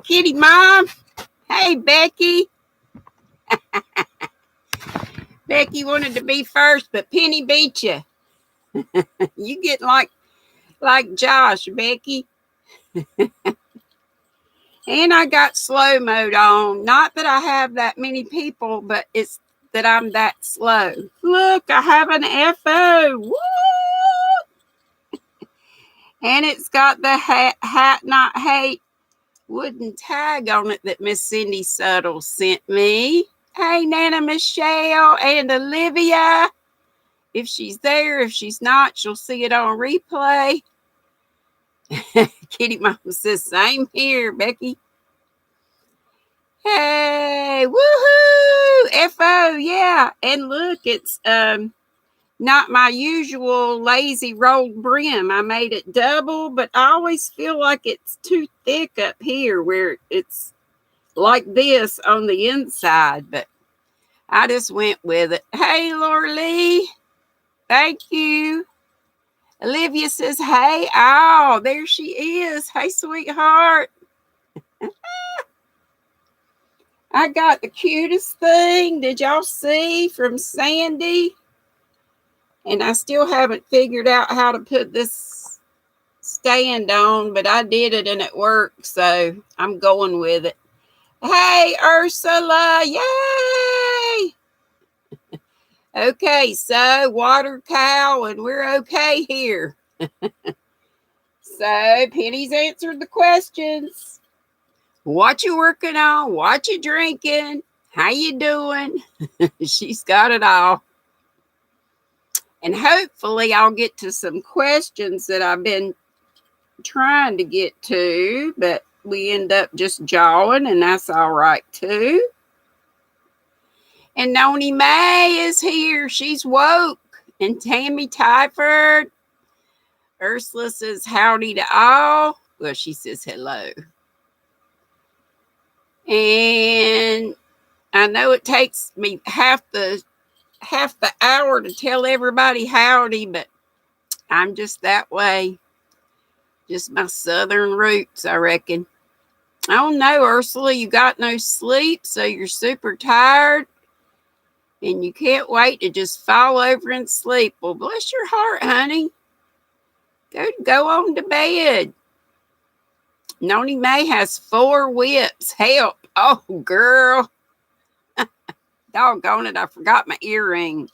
Kitty Mom. Hey, Becky. Becky wanted to be first, but Penny beat you. You get like Josh, Becky. And I got slow mode on. Not that I have that many people, but it's that I'm that slow. Look, I have an FO. Woo! And it's got the hat not hate wooden tag on it that Miss Cindy Suttle sent me. Hey, Nana Michelle and Olivia. If she's there, if she's not, she'll see it on replay. Kitty Mom says, same here, Becky. Hey, woohoo! FO, yeah. And look, it's not my usual lazy rolled brim. I made it double, but I always feel like it's too thick up here where it's like this on the inside, but I just went with it. Hey, Laura Lee. Thank you. Olivia says, hey. Oh, there she is. Hey, sweetheart. I got the cutest thing. Did y'all see from Sandy? And I still haven't figured out how to put this stand on, but I did it and it worked, so I'm going with it. Hey, Ursula, yay! Okay, so water cow, and we're okay here. So Penny's answered the questions. What you working on? What you drinking? How you doing? She's got it all. And hopefully I'll get to some questions that I've been trying to get to, but we end up just jawing, and that's all right too. And Noni May is here. She's woke. And Tammy Tyford. Ursula says howdy to all. Well, she says hello. And I know it takes me half the hour to tell everybody howdy, but I'm just that way. Just my southern roots, I reckon. I don't know, Ursula, you got no sleep, so you're super tired, and you can't wait to just fall over and sleep. Well, bless your heart, honey. Go on to bed. Noni May has 4 whips. Help. Oh, girl. Doggone it, I forgot my earrings.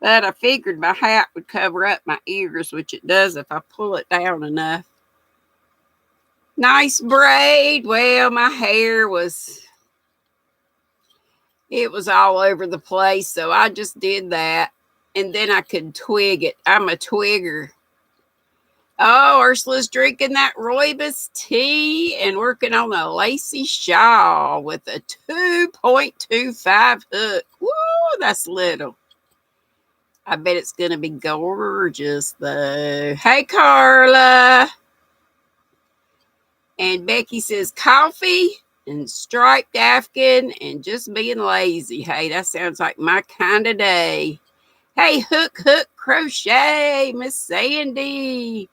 But I figured my hat would cover up my ears, which it does if I pull it down enough. Nice braid. Well, my hair was all over the place, so I just did that. And then I could twig it. I'm a twigger. Oh, Ursula's drinking that rooibos tea and working on a lacy shawl with a 2.25 hook. Woo, that's little. I bet it's going to be gorgeous, though. Hey, Carla. And Becky says coffee and striped Afghan and just being lazy. Hey, that sounds like my kind of day. Hey, hook, crochet, Miss Sandy.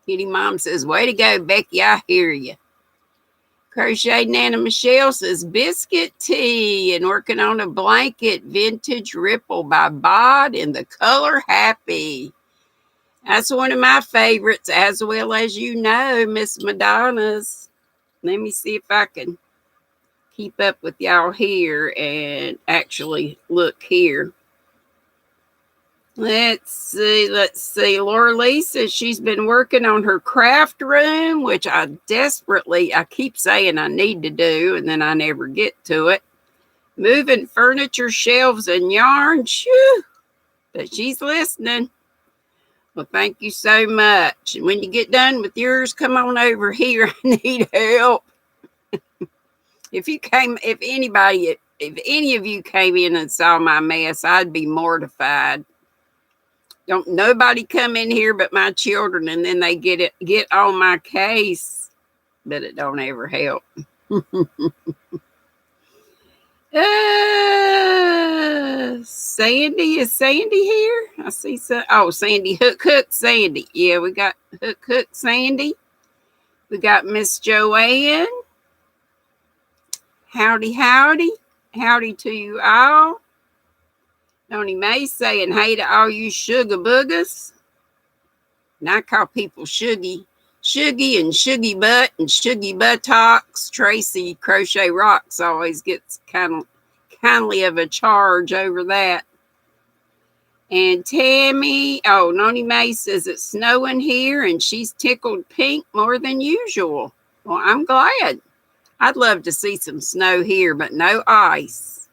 Kitty Mom says, way to go, Becky, I hear you. Crochet Nana Michelle says, biscuit tea and working on a blanket, vintage ripple by Bod in the color Happy. That's one of my favorites, as well as you know, Miss Madonna's. Let me see if I can keep up with y'all here and actually look here. Let's see. Laura Lee says she's been working on her craft room, which I keep saying I need to do, and then I never get to it. Moving furniture, shelves, and yarn. Shoo! But she's listening. Well, thank you so much. And when you get done with yours, come on over here. I need help. If any of you came in and saw my mess, I'd be mortified. Don't nobody come in here but my children, and then they get on my case, but it don't ever help. Sandy, is Sandy here? I see Sandy, Hook, Sandy. Yeah, we got Hook, Sandy. We got Miss Joanne. Howdy, howdy. Howdy to you all. Tony May saying hey to all you sugar boogers. And I call people Shuggy and Shuggy Butt and Shuggy Buttocks. Tracy Crochet Rocks always gets kindly of a charge over that. And Tammy, Noni May says it's snowing here and she's tickled pink more than usual. Well, I'm glad. I'd love to see some snow here, but no ice.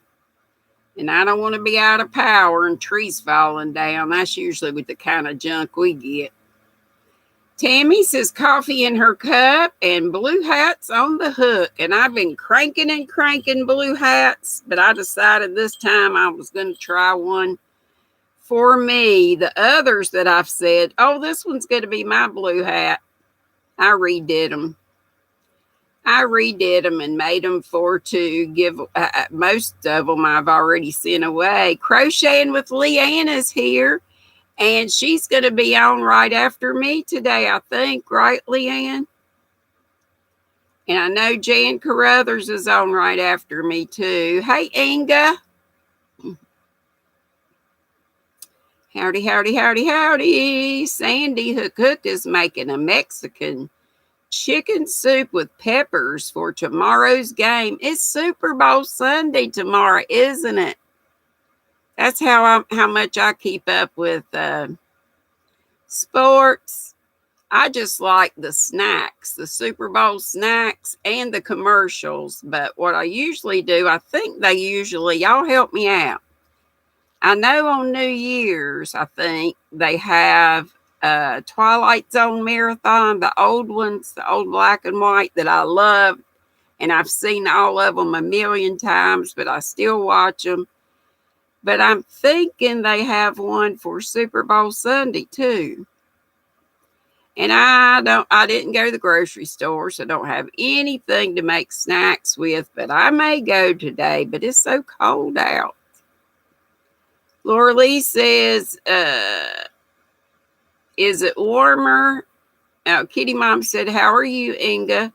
And I don't want to be out of power and trees falling down. That's usually with the kind of junk we get. Tammy says coffee in her cup and blue hats on the hook. And I've been cranking blue hats, but I decided this time I was going to try one for me. The others that I've said, this one's going to be my blue hat. I redid them and made them for to give. Most of them I've already sent away. Crocheting with Leanne is here, and she's going to be on right after me today, I think. Right, Leanne? And I know Jan Carruthers is on right after me, too. Hey, Inga. Howdy, howdy, howdy, howdy. Sandy Hook is making a Mexican chicken soup with peppers for tomorrow's game. It's Super Bowl Sunday tomorrow, isn't it? That's how much I keep up with sports. I just like the snacks, the Super Bowl snacks and the commercials. But what I usually do, I think y'all help me out. I know on New Year's, I think they have Twilight Zone Marathon, the old ones, the old black and white that I love. And I've seen all of them a million times, but I still watch them. But I'm thinking they have one for Super Bowl Sunday too. And I didn't go to the grocery store, so I don't have anything to make snacks with, but I may go today, but it's so cold out. Laura Lee says, is it warmer? Kitty Mom said, how are you, Inga?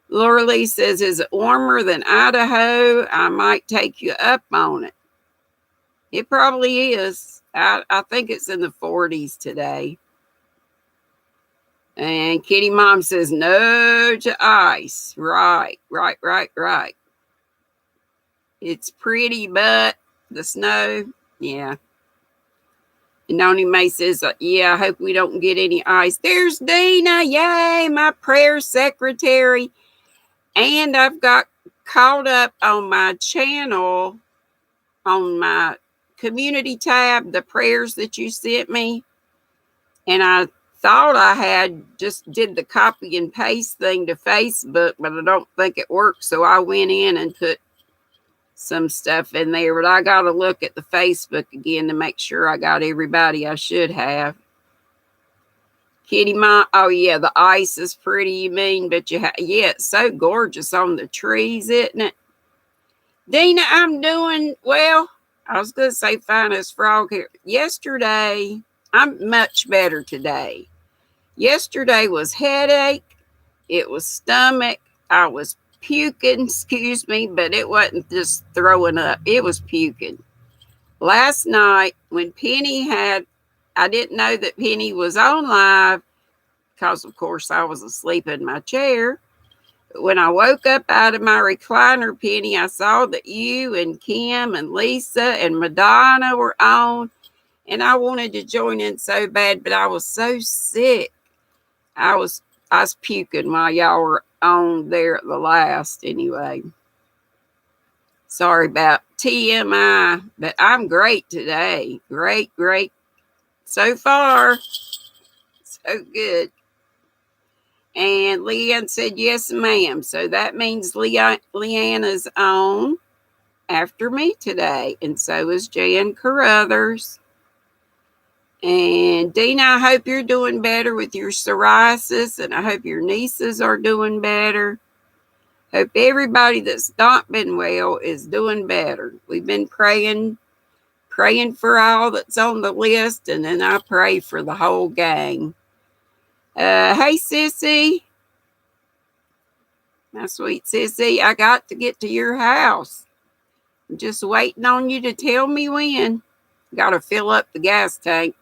Laura Lee says, is it warmer than Idaho? I might take you up on it. It probably is. I think it's in the 40s today. And Kitty Mom says, no to ice. Right. It's pretty, but the snow, yeah. And Noni May says, I hope we don't get any ice. There's Dina. Yay, my prayer secretary. And I've got caught up on my channel, on my community tab, the prayers that you sent me. And I thought I had just did the copy and paste thing to Facebook, but I don't think it worked. So I went in and put some stuff in there, but I got to look at the Facebook again to make sure I got everybody I should have. Kitty Mom, the ice is pretty, you mean, but it's so gorgeous on the trees, isn't it? Dina, I'm doing well. I was going to say fine as frog here. Yesterday, I'm much better today. Yesterday was headache. It was stomach. I was puking, excuse me, but it wasn't just throwing up. It was puking. Last night, when Penny I didn't know that Penny was on live because, of course, I was asleep in my chair. But when I woke up out of my recliner, Penny, I saw that you and Kim and Lisa and Madonna were on, and I wanted to join in so bad, but I was so sick. I was puking while y'all were on there at the last anyway. Sorry about TMI, but I'm great today. Great. So far, so good. And Leanne said, yes, ma'am. So that means Leanne is on after me today. And so is Jan Carruthers. And Dina, I hope you're doing better with your psoriasis, and I hope your nieces are doing better. Hope everybody that's not been well is doing better. We've been praying for all that's on the list, and then I pray for the whole gang. Hey, Sissy. My sweet sissy, I got to get to your house. I'm just waiting on you to tell me when. Got to fill up the gas tank.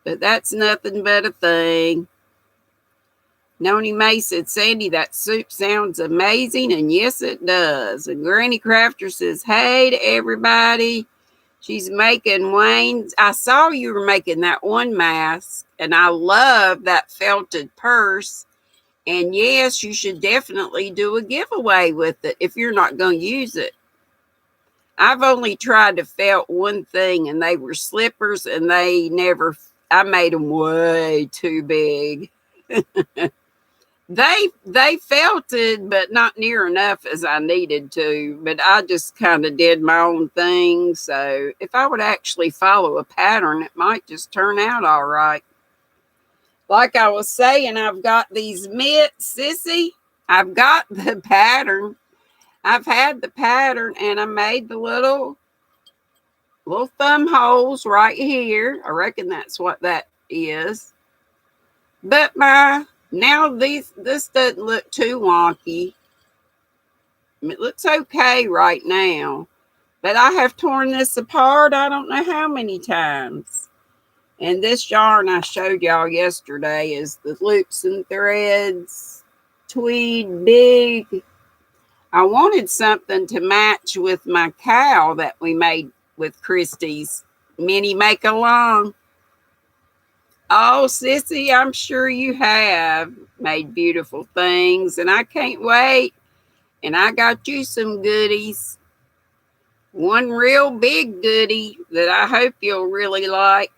But that's nothing but a thing. Noni Mae said, Sandy, that soup sounds amazing. And yes, it does. And Granny Crafter says, hey to everybody. She's making Wayne's. I saw you were making that one mask. And I love that felted purse. And yes, you should definitely do a giveaway with it if you're not going to use it. I've only tried to felt one thing, and they were slippers, and I made them way too big. They felted, but not near enough as I needed to. But I just kind of did my own thing. So if I would actually follow a pattern, it might just turn out all right. Like I was saying, I've got these mitts, sissy. I've got the pattern. I've had the pattern, and I made the little thumb holes right here. I reckon that's what that is. But now this doesn't look too wonky. It looks okay right now. But I have torn this apart I don't know how many times. And this yarn I showed y'all yesterday is the loops and threads tweed big. I wanted something to match with my cow that we made with Christie's mini make along. Oh, sissy, I'm sure you have made beautiful things, and I can't wait. And I got you some goodies. One real big goodie that I hope you'll really like.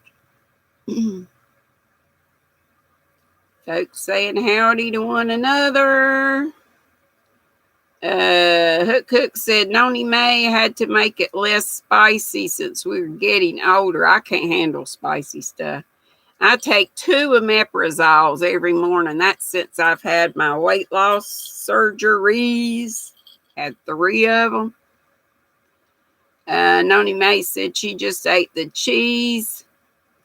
Folks saying howdy to one another. Hook said Noni Mae had to make it less spicy since we were getting older. I can't handle spicy stuff. I take 2 omeprazoles every morning. That's since I've had my weight loss surgeries. Had 3 of them. Noni Mae said she just ate the cheese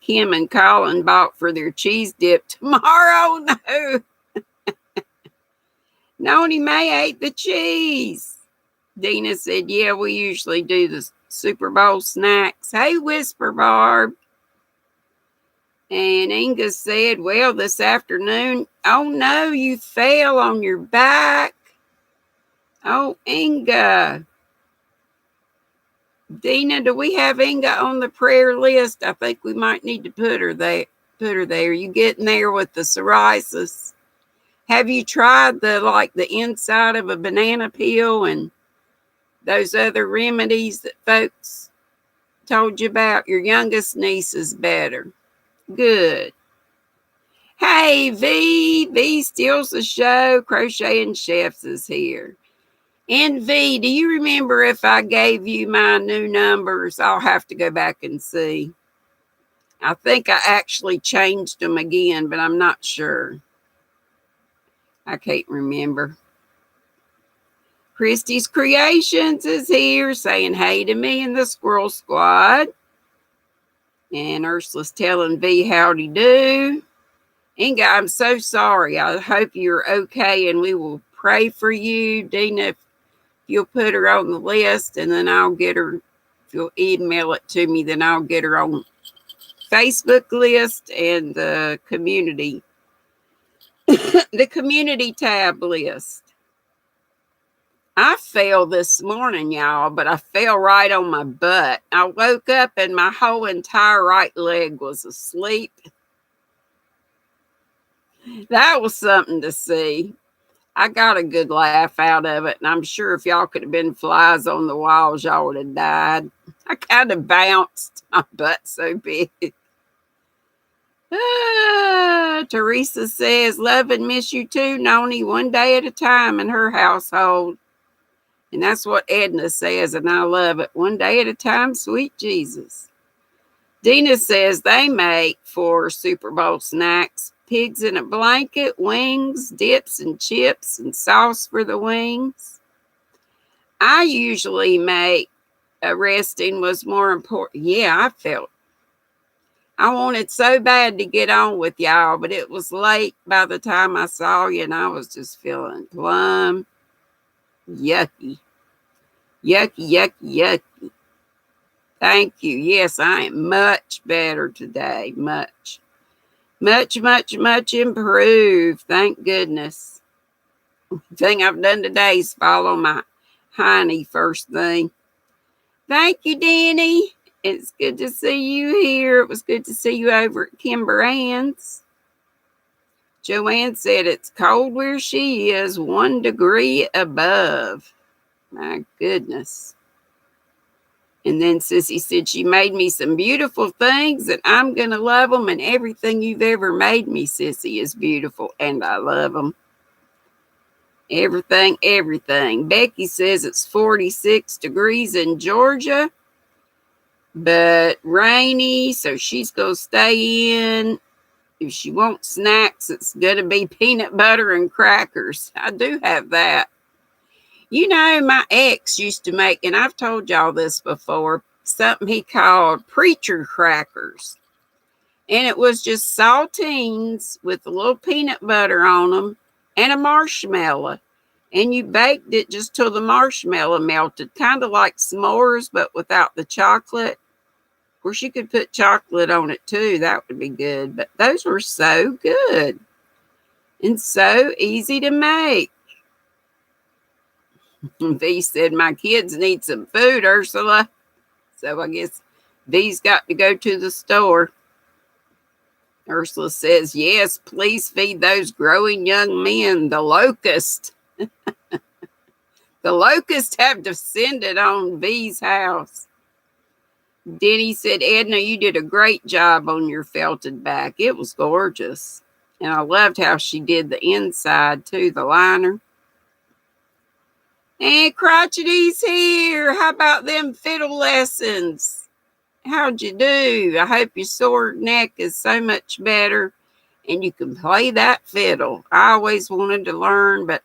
Kim and Colin bought for their cheese dip tomorrow. No. Noni Mae ate the cheese. Dina said, yeah, we usually do the Super Bowl snacks. Hey, Whisper Barb. And Inga said, well, this afternoon, oh no, you fell on your back. Oh, Inga. Dina, do we have Inga on the prayer list? I think we might need to put her there. You getting there with the psoriasis? Have you tried the inside of a banana peel and those other remedies that folks told you about? Your youngest niece is better. Good. Hey, V steals the show. Crocheting Chefs is here. And V, do you remember if I gave you my new numbers? I'll have to go back and see. I think I actually changed them again, but I'm not sure. I can't remember. Christie's Creations is here saying hey to me and the Squirrel Squad. And Ursula's telling V howdy do. Inga, I'm so sorry. I hope you're okay and we will pray for you. Dina, if you'll put her on the list and then I'll get her, if you'll email it to me, then I'll get her on Facebook list and the community tab list. I fell this morning, y'all, but I fell right on my butt. I woke up and my whole entire right leg was asleep. That was something to see. I got a good laugh out of it, and I'm sure if y'all could have been flies on the walls, y'all would have died. I kind of bounced. My butt so big. Teresa says, love and miss you too, Noni, one day at a time in her household. And that's what Edna says, and I love it. One day at a time, sweet Jesus. Dina says they make for Super Bowl snacks pigs in a blanket, wings, dips and chips, and sauce for the wings. I usually make resting was more important. Yeah, I felt I wanted so bad to get on with y'all, but it was late by the time I saw you, and I was just feeling plumb yucky. Yucky, yucky, yucky. Thank you. Yes, I am much better today. Much. Much, much, much improved. Thank goodness. Thing I've done today is follow my hiney first thing. Thank you, Danny. It's good to see you here. It was good to see you over at Kimber Ann's. Joanne said it's cold where she is, 1 degree above. My goodness. And then Sissy said she made me some beautiful things and I'm going to love them. And everything you've ever made me, Sissy, is beautiful and I love them. Everything, everything. Becky says it's 46 degrees in Georgia, but rainy, so she's going to stay in. If she wants snacks, it's going to be peanut butter and crackers. I do have that. You know, my ex used to make, and I've told y'all this before, something he called preacher crackers. And it was just saltines with a little peanut butter on them and a marshmallow. And you baked it just till the marshmallow melted, kind of like s'mores, but without the chocolate. Of course, you could put chocolate on it too. That would be good. But those were so good and so easy to make. V said, my kids need some food, Ursula. So I guess V's got to go to the store. Ursula says, yes, please feed those growing young men the locust. The locusts have descended on V's house. Denny said, Edna, you did a great job on your felted back. It was gorgeous. And I loved how she did the inside too, the liner. And Crotchety's here. How about them fiddle lessons? How'd you do? I hope your sore neck is so much better and you can play that fiddle. I always wanted to learn, but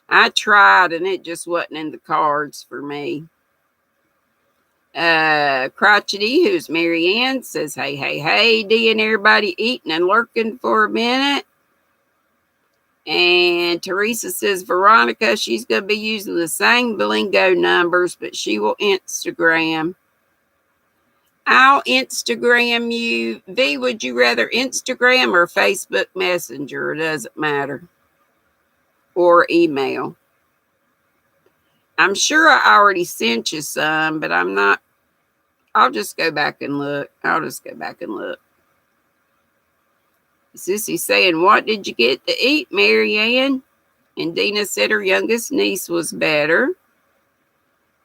I tried and it just wasn't in the cards for me. Crotchety, who's Mary Ann, says, hey, Dee and everybody eating and lurking for a minute. And Teresa says, Veronica, she's going to be using the same Blingo numbers, but she will Instagram. I'll Instagram you. V, would you rather Instagram or Facebook Messenger? It doesn't matter. Or email. I'm sure I already sent you some, but I'm not. I'll just go back and look. Sissy saying, what did you get to eat, Mary Ann? And Dina said her youngest niece was better.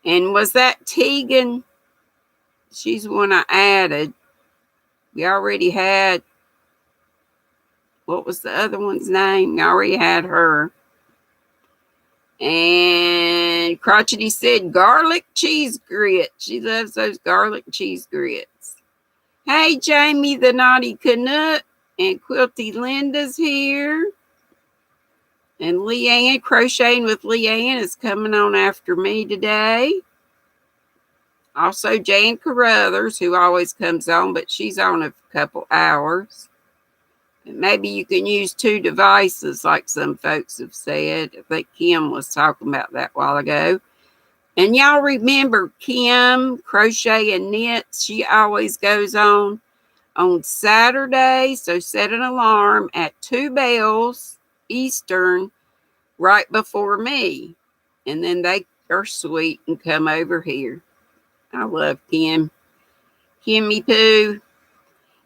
And was that Tegan? She's one I added. We already had, what was the other one's name? We already had her. And Crotchety said garlic cheese grits. She loves those garlic cheese grits. Hey, Jamie, the naughty Canuck. And Quilty Linda's here. And Leanne, Crocheting with Leanne, is coming on after me today. Also, Jan Carruthers, who always comes on, but she's on a couple hours. And maybe you can use 2 devices, like some folks have said. I think Kim was talking about that a while ago. And y'all remember Kim, Crochet and Knits. She always goes on Saturday. So set an alarm at 2 bells Eastern right before me. And then they are sweet and come over here. I love Kim. Kimmy Poo.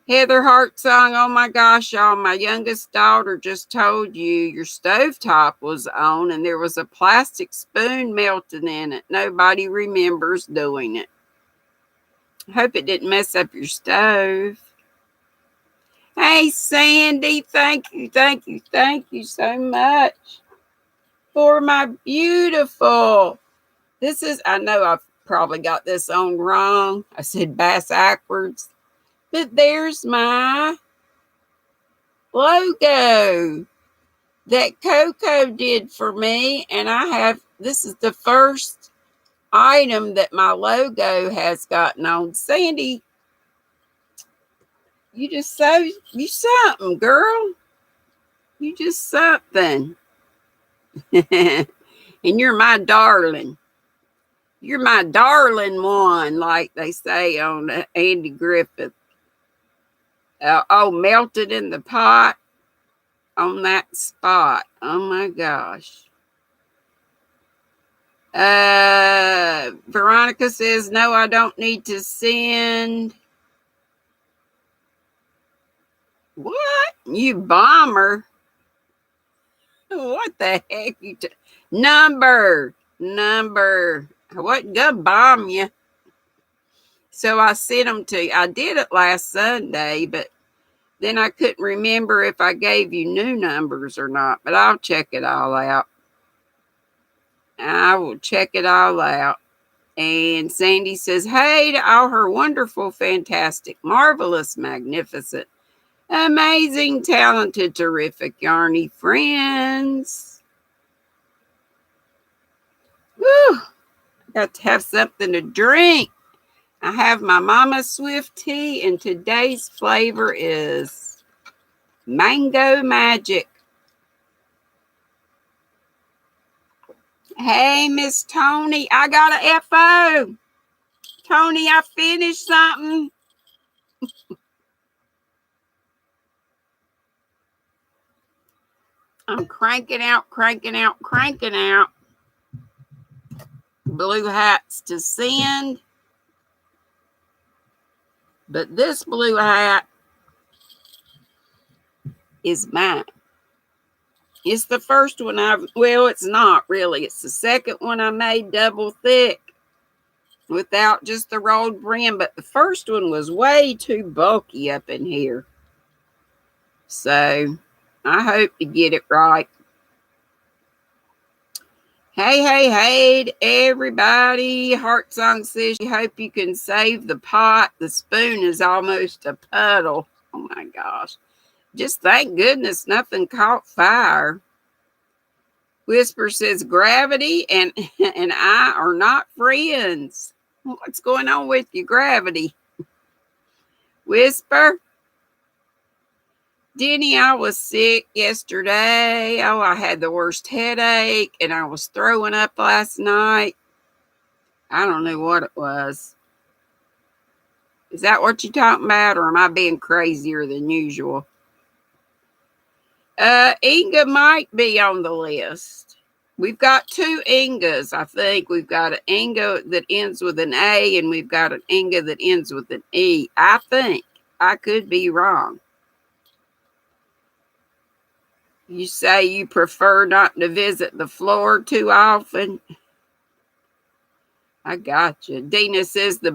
Heather Hart song, oh my gosh, y'all, my youngest daughter just told you your stovetop was on and there was a plastic spoon melting in it. Nobody remembers doing it. I hope it didn't mess up your stove. Hey, Sandy, thank you so much for my beautiful. This is, I know I've probably got this on wrong. I said bass backwards. But there's my logo that Coco did for me. And this is the first item that my logo has gotten on. Sandy, you something, girl. You just something. And you're my darling. You're my darling one, like they say on Andy Griffith. Melted in the pot on that spot. Oh my gosh. Veronica says, no, I don't need to send. What? You bomber. What the heck? Number. I wasn't gonna bomb you. So I sent them to you. I did it last Sunday, but then I couldn't remember if I gave you new numbers or not. But I'll check it all out. I will check it all out. And Sandy says, hey to all her wonderful, fantastic, marvelous, magnificent, amazing, talented, terrific, yarny friends. Whew. Got to have something to drink. I have my Mama Swift tea, and today's flavor is Mango Magic. Hey, Miss Tony, I got a FO. Tony, I finished something. I'm cranking out blue hats to send. But this blue hat is mine. It's the first one it's not really. It's the second one I made double thick without just the rolled brim. But the first one was way too bulky up in here. So I hope to get it right. Hey to everybody. Heart Song says, you hope you can save the pot. The spoon is almost a puddle. Oh my gosh. Just thank goodness nothing caught fire. Whisper says, Gravity and I are not friends. What's going on with you, Gravity? Whisper. Denny, I was sick yesterday. Oh, I had the worst headache and I was throwing up last night. I don't know what it was. Is that what you're talking about, or am I being crazier than usual? Inga might be on the list. We've got two Ingas, I think. We've got an Inga that ends with an A, and we've got an Inga that ends with an E. I think. I could be wrong. You say you prefer not to visit the floor too often. I got you. Dina says the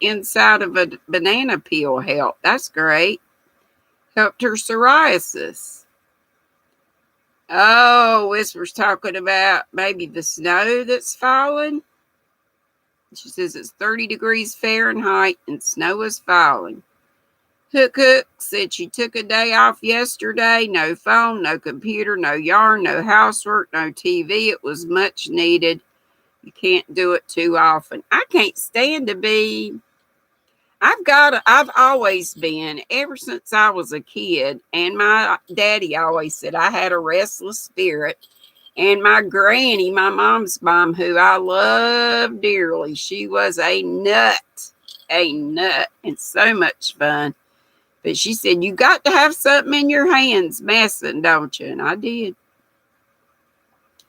inside of a banana peel helped. That's great. Helped her psoriasis. Oh, Whisper's talking about maybe the snow that's falling. She says it's 30 degrees Fahrenheit and snow is falling. Hook said she took a day off yesterday. No phone, no computer, no yarn, no housework, no TV. It was much needed. You can't do it too often. I can't stand to be. I've always been, ever since I was a kid, and my daddy always said I had a restless spirit. And my granny, my mom's mom, who I love dearly, she was a nut, and so much fun. But she said, you got to have something in your hands messing, don't you? And I did.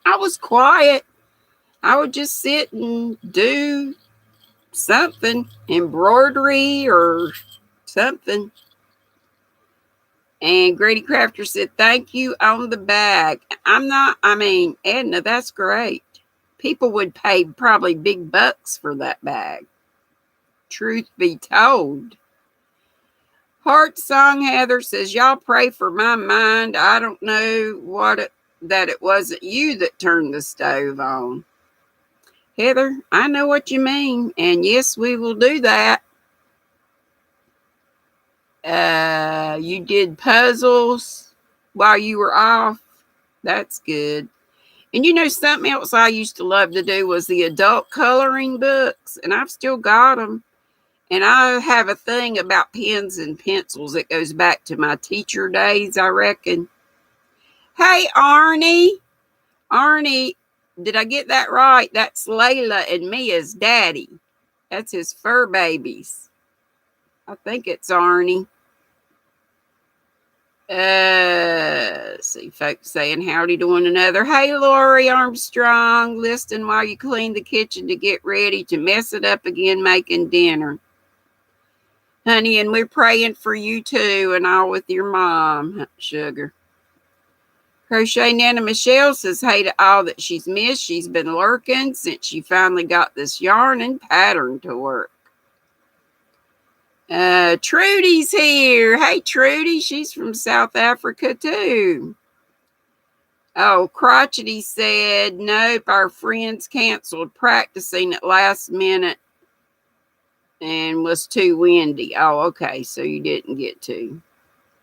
I was quiet. I would just sit and do something, embroidery or something. And Grady Crafter said, thank you on the bag. Edna, that's great. People would pay probably big bucks for that bag. Truth be told. Heart Song Heather says, y'all pray for my mind. I don't know that it wasn't you that turned the stove on. Heather, I know what you mean. And yes, we will do that. You did puzzles while you were off. That's good. And you know, something else I used to love to do was the adult coloring books. And I've still got them. And I have a thing about pens and pencils that goes back to my teacher days, I reckon. Hey, Arnie. Arnie, did I get that right? That's Layla and Mia's daddy. That's his fur babies. I think it's Arnie. See folks saying howdy to one another. Hey, Lori Armstrong, listening while you clean the kitchen to get ready to mess it up again making dinner. Honey, and we're praying for you too, and all with your mom, sugar. Crochet Nana Michelle says hey to all that she's missed. She's been lurking since she finally got this yarn and pattern to work. Trudy's here. Hey, Trudy. She's from South Africa too. Oh, Crotchety said, nope, our friends canceled practicing at last minute and was too windy. Oh, okay, so you didn't get to.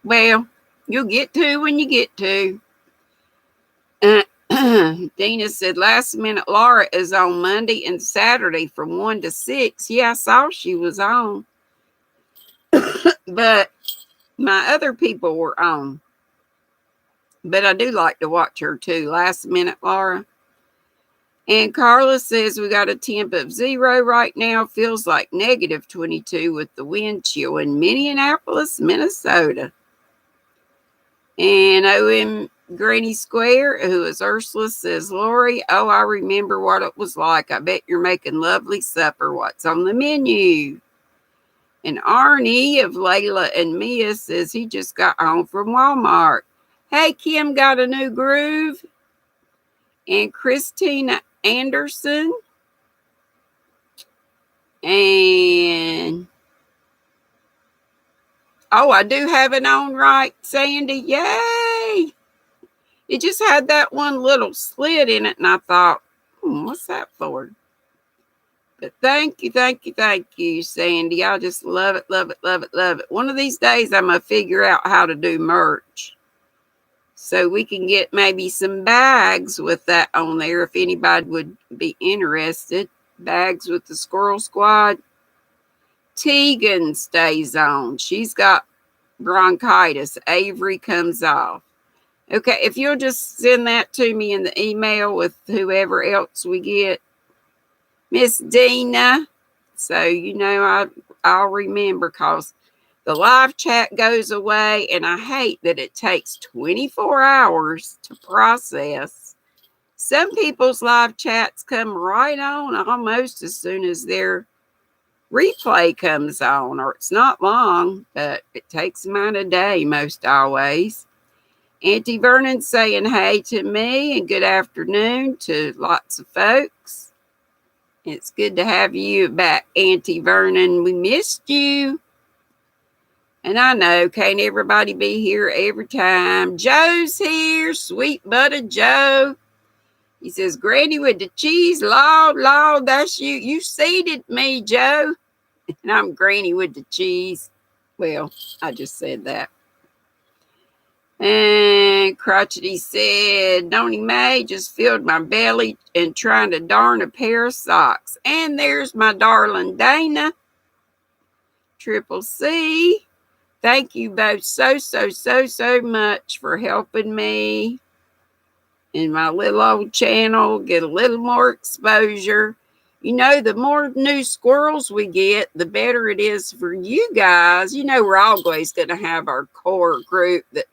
Well, you'll get to when you get to. Dina said, last minute Laura is on Monday and Saturday from 1 to 6. Yeah, I saw she was on. But my other people were on. But I do like to watch her too. Last minute Laura. And Carla says we got a temp of 0 right now. Feels like negative 22 with the wind chill in Minneapolis, Minnesota. And OM Granny Square, who is Ursula, says, Lori, oh, I remember what it was like. I bet you're making lovely supper. What's on the menu? And Arnie of Layla and Mia says he just got home from Walmart. Hey, Kim got a new groove. And Christina Anderson. And oh, I do have it on right, Sandy. Yay! It just had that one little slit in it, and I thought, what's that for? But thank you, Sandy. I just love it, love it, love it, love it. One of these days, I'm going to figure out how to do merch. So we can get maybe some bags with that on there if anybody would be interested. Bags with the Squirrel Squad. Tegan stays on. She's got bronchitis. Avery comes off. Okay, if you'll just send that to me in the email with whoever else we get. Miss Dina. So, I'll remember because the live chat goes away and I hate that it takes 24 hours to process. Some people's live chats come right on almost as soon as their replay comes on, or it's not long, but it takes mine a day most always. Auntie Vernon saying hey to me and good afternoon to lots of folks. It's good to have you back, Auntie Vernon. We missed you. And I know, can't everybody be here every time. Joe's here, sweet butter Joe. He says, Granny with the cheese, Lord, that's you. You seeded me, Joe. And I'm Granny with the cheese. Well, I just said that. And Crotchety said, Donnie Mae just filled my belly and trying to darn a pair of socks. And there's my darling Dana. Triple C. Thank you both so much for helping me in my little old channel get a little more exposure. The more new squirrels we get, the better it is for you guys. We're always going to have our core group that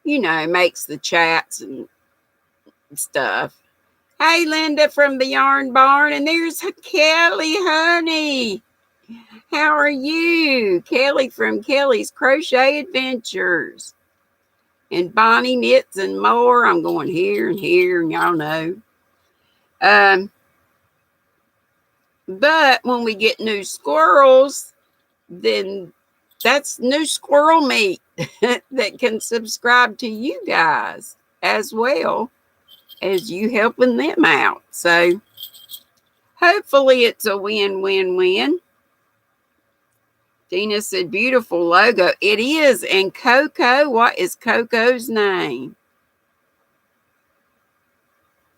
makes the chats and stuff. Hey, Linda from the Yarn Barn. And there's Kelly, honey. How are you? Kelly from Kelly's Crochet Adventures. And Bonnie Knits and More. I'm going here and here, and y'all know. But when we get new squirrels, then that's new squirrel meat that can subscribe to you guys as well as you helping them out. So hopefully it's a win-win-win. Dina said, beautiful logo. It is. And Coco, what is Coco's name?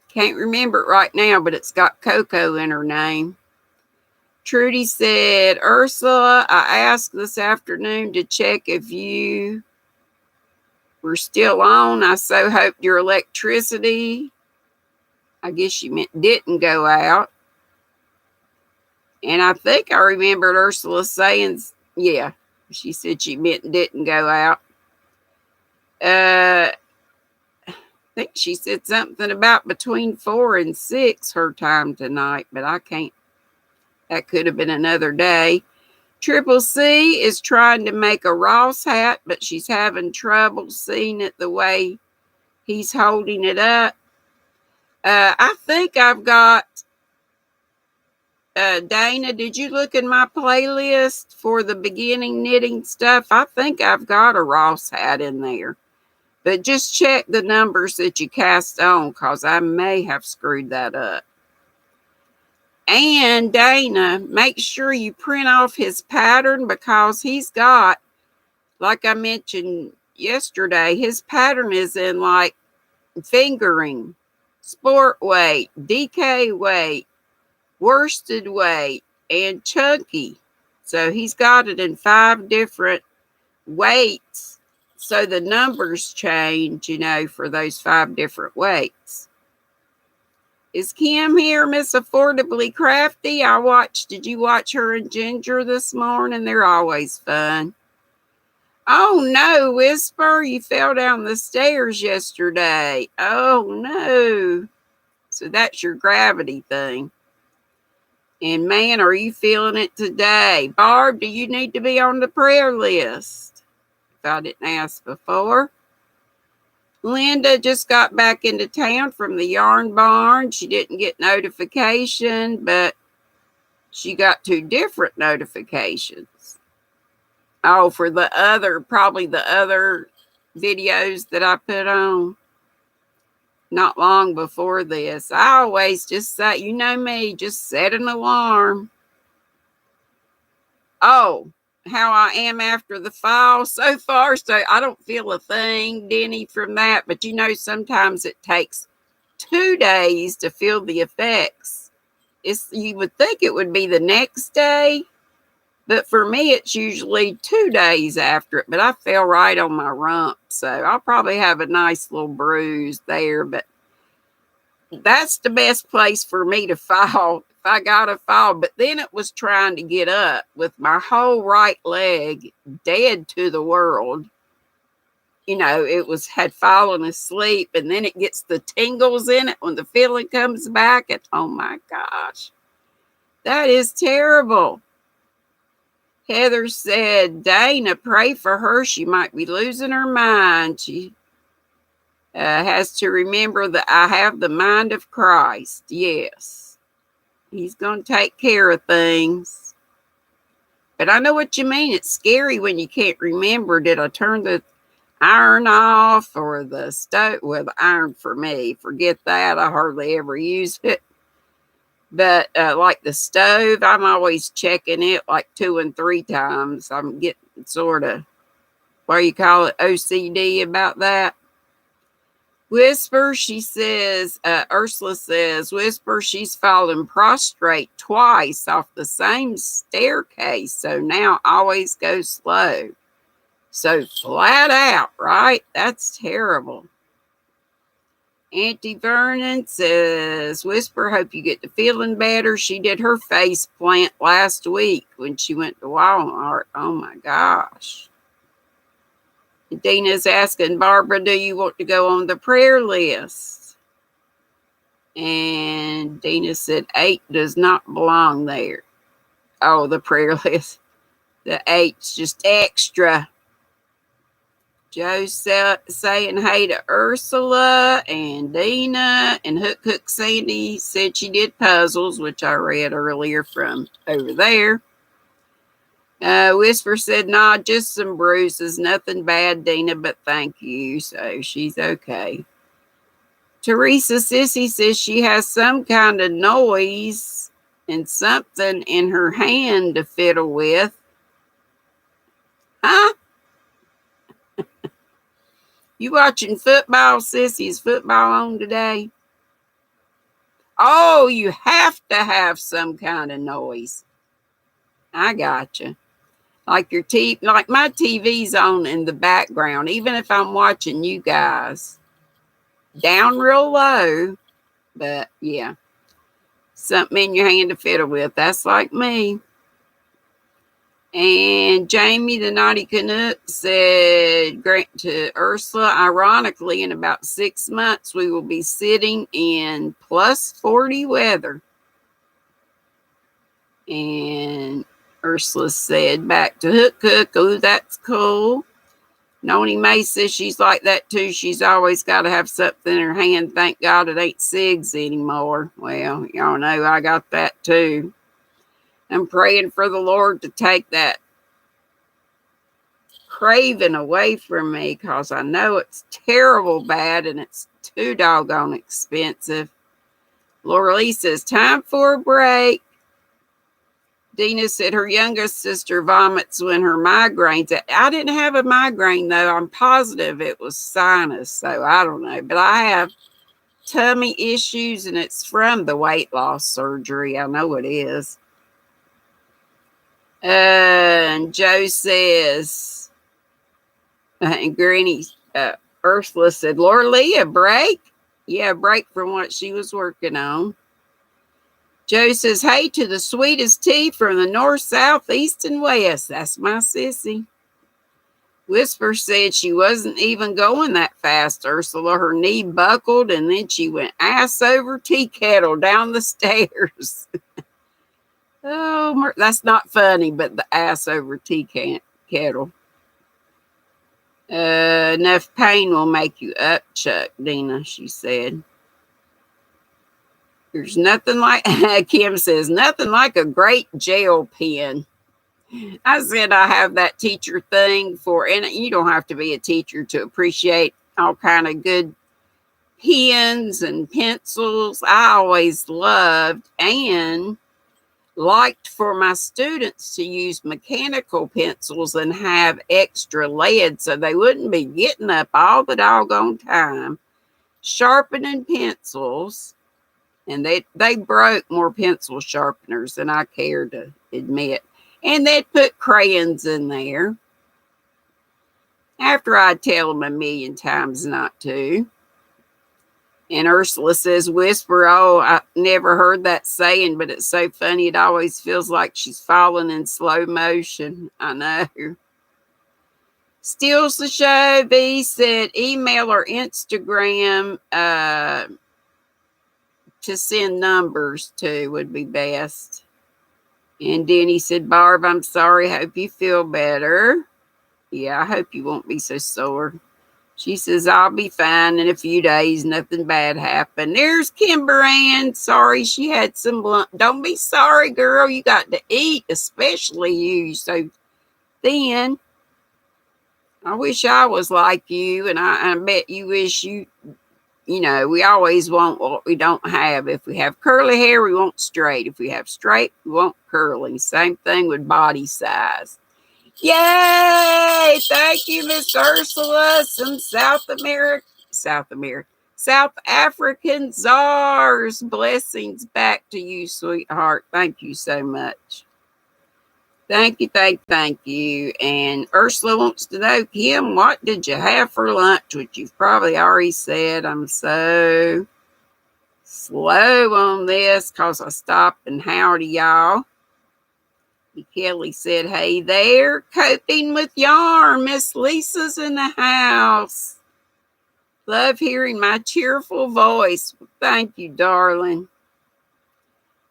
Can't remember it right now, but it's got Coco in her name. Trudy said, Ursula, I asked this afternoon to check if you were still on. I so hoped your electricity, I guess she meant didn't go out. And I think I remembered Ursula saying, yeah, she said she meant didn't go out. I think she said something about between 4 and 6 her time tonight, but I can't. That could have been another day. Triple C is trying to make a Ross hat, but she's having trouble seeing it the way he's holding it up. I think I've got, Dana, did you look in my playlist for the beginning knitting stuff? I think I've got a Ross hat in there. But just check the numbers that you cast on, because I may have screwed that up. And Dana, make sure you print off his pattern, because he's got, like I mentioned yesterday, his pattern is in like fingering, sport weight, DK weight, worsted weight, and chunky. So he's got it in 5 different weights. So the numbers change, for those 5 different weights. Is Kim here, Miss Affordably Crafty? Did you watch her and Ginger this morning? They're always fun. Oh no, Whisper, you fell down the stairs yesterday. Oh no. So that's your gravity thing. And man, are you feeling it today? Barb, do you need to be on the prayer list? If I didn't ask before. Linda just got back into town from the yarn barn. She didn't get notification, but she got 2 different notifications. Oh, for probably the other videos that I put on not long before this. I always just say, you know me, just set an alarm. Oh, how I am after the fall so far. So I don't feel a thing, Denny, from that. But sometimes it takes 2 days to feel the effects. You would think it would be the next day, but for me, it's usually 2 days after it. But I fell right on my rump, so I'll probably have a nice little bruise there. But that's the best place for me to fall. I got to fall, but then it was trying to get up with my whole right leg dead to the world. It had fallen asleep, and then it gets the tingles in it when the feeling comes back. Oh my gosh, that is terrible. Heather said, Dana, pray for her. She might be losing her mind. She has to remember that I have the mind of Christ. Yes. He's going to take care of things. But I know what you mean. It's scary when you can't remember. Did I turn the iron off or the stove? Well, the iron for me. Forget that. I hardly ever use it. But like the stove, I'm always checking it like 2 and 3 times. I'm getting sort of, OCD about that. Whisper, she says, Ursula says, Whisper, she's fallen prostrate twice off the same staircase. So now always go slow. So flat out, right? That's terrible. Auntie Vernon says, Whisper, hope you get to feeling better. She did her face plant last week when she went to Walmart. Oh my gosh. Dina's asking, Barbara, do you want to go on the prayer list? And Dina said 8 does not belong there. Oh, the prayer list. The 8's just extra. Joe's saying hey to Ursula and Dina, and Hook Sandy said she did puzzles, which I read earlier from over there. Whisper said, nah, just some bruises. Nothing bad, Dina, but thank you. So she's okay. Teresa Sissy says she has some kind of noise and something in her hand to fiddle with. Huh? You watching football, Sissy? Is football on today? Oh, you have to have some kind of noise. I gotcha. Like your TV, like my TV's on in the background, even if I'm watching you guys. Down real low, but yeah. Something in your hand to fiddle with. That's like me. And Jamie, the naughty Canuck, said to Ursula, ironically, in about 6 months, we will be sitting in plus 40 weather. And Ursula said back to Hook, oh, that's cool. Noni May says she's like that too. She's always got to have something in her hand. Thank God it ain't cigs anymore. Well, y'all know I got that too. I'm praying for the Lord to take that craving away from me because I know it's terrible bad and it's too doggone expensive. Laura Lee says, time for a break. Dina said her youngest sister vomits when her migraines. I didn't have a migraine, though. I'm positive it was sinus, so I don't know. But I have tummy issues, and it's from the weight loss surgery. I know it is. And Joe says, and Granny Ursula said, Laura Lee, a break? Yeah, a break from what she was working on. Joe says, hey to the sweetest tea from the north, south, east, and west. That's my sissy. Whisper said she wasn't even going that fast, Ursula. Her knee buckled, and then she went ass over tea kettle down the stairs. Oh, that's not funny, but the ass over tea kettle. Enough pain will make you upchuck, Dina, she said. There's nothing like, Kim says, nothing like a great gel pen. I said I have that teacher thing for, and you don't have to be a teacher to appreciate all kind of good pens and pencils. I always loved and liked for my students to use mechanical pencils and have extra lead so they wouldn't be getting up all the doggone time sharpening pencils. And they broke more pencil sharpeners than I care to admit. And they'd put crayons in there after I'd tell them a million times not to. And Ursula says, whisper, oh, I never heard that saying, but it's so funny. It always feels like she's falling in slow motion. I know. Steals the show. V said, email or Instagram to send numbers to would be best. And Denny said, Barb, I'm sorry. Hope you feel better. Yeah, I hope you won't be so sore. She says, I'll be fine in a few days. Nothing bad happened. There's Kimber Ann. Sorry she had some lunch. Don't be sorry, girl. You got to eat, especially you. You're so thin. I wish I was like you, and I bet you wish you know, we always want what we don't have. If we have curly hair, we want straight. If we have straight, we want curly. Same thing with body size. Yay! Thank you, Miss Ursula. Some South African czars. Blessings back to you, sweetheart. Thank you so much. Thank you. And Ursula wants to know, Kim, what did you have for lunch? Which you've probably already said. I'm so slow on this because I stopped and howdy y'all. Kelly said, hey there, coping with yarn. Miss Lisa's in the house. Love hearing my cheerful voice. Thank you, darling.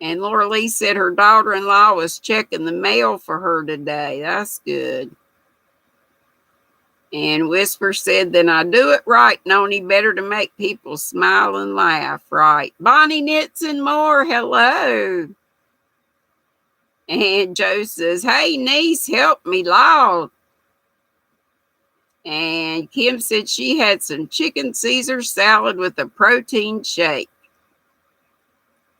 And Laura Lee said her daughter-in-law was checking the mail for her today. That's good. And Whisper said, then I do it right, Noni. Better to make people smile and laugh, right? Bonnie Knits and More, hello. And Joe says, hey, niece, help me, Lord. And Kim said she had some chicken Caesar salad with a protein shake.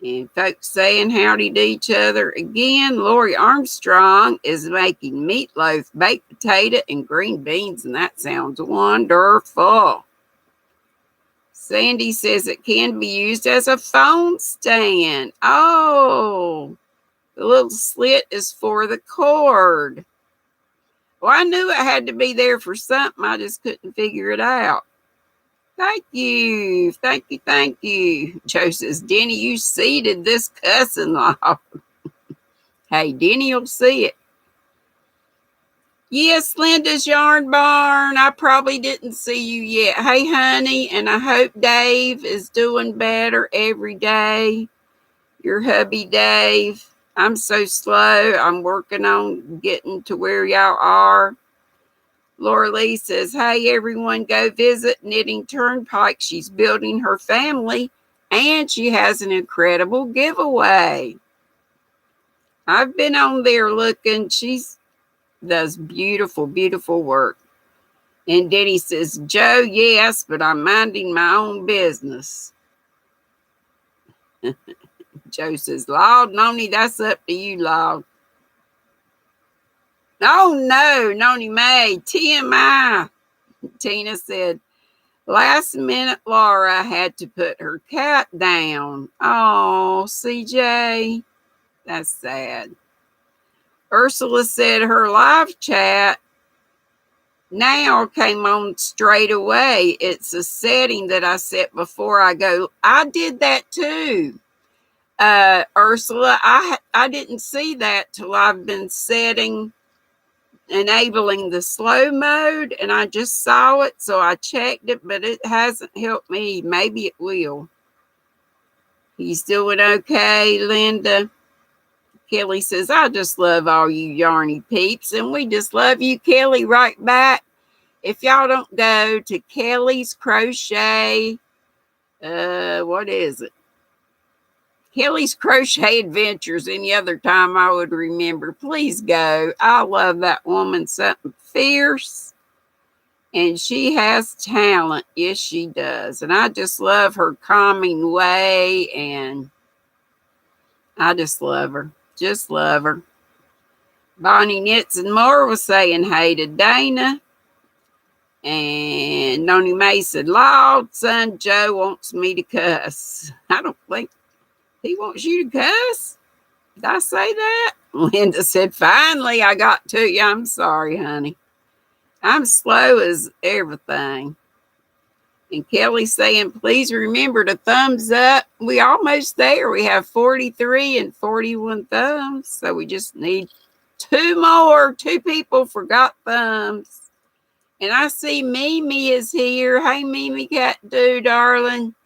And folks saying howdy to each other again. Lori Armstrong is making meatloaf, baked potato, and green beans, and that sounds wonderful. Sandy says it can be used as a phone stand. Oh, The little slit is for the cord. Well, I knew it had to be there for something. I just couldn't figure it out. Thank you. Thank you. Thank you. Joe says, Denny, you seeded this cussing log. Hey, Denny will see it. Yes, Linda's Yarn Barn. I probably didn't see you yet. Hey, honey, and I hope Dave is doing better every day. Your hubby, Dave. I'm so slow. I'm working on getting to where y'all are. Laura Lee says, hey, everyone, go visit Knitting Turnpike. She's building her family, and she has an incredible giveaway. I've been on there looking. She does beautiful, beautiful work. And Denny says, Joe, yes, but I'm minding my own business. Joe says, Lord, Noni, that's up to you, Lord. Oh, no, Noni May, TMI. Tina said, last minute, Laura had to put her cat down. Oh, CJ, that's sad. Ursula said her live chat now came on straight away. It's a setting that I set before I go. I did that too. Ursula, I didn't see that till I've been enabling the slow mode, and I just saw it, so I checked it, but it hasn't helped me. Maybe it will. He's doing okay, Linda. Kelly says, I just love all you yarny peeps, and we just love you, Kelly, right back. If y'all don't go to Kelly's Crochet, what is it? Kelly's Crochet Adventures. Any other time I would remember. Please go. I love that woman. Something fierce. And she has talent. Yes, she does. And I just love her calming way. And I just love her. Just love her. Bonnie Knits and More was saying hey to Dana. And Noni May said, Lord, son, Joe wants me to cuss. I don't think he wants you to cuss. Did I say that? Linda said, finally, I got to you. I'm sorry, honey. I'm slow as everything. And Kelly saying, please remember to thumbs up. We almost there. We have 43 and 41 thumbs. So we just need 2 more. 2 people forgot thumbs. And I see Mimi is here. Hey, Mimi, cat do, darling.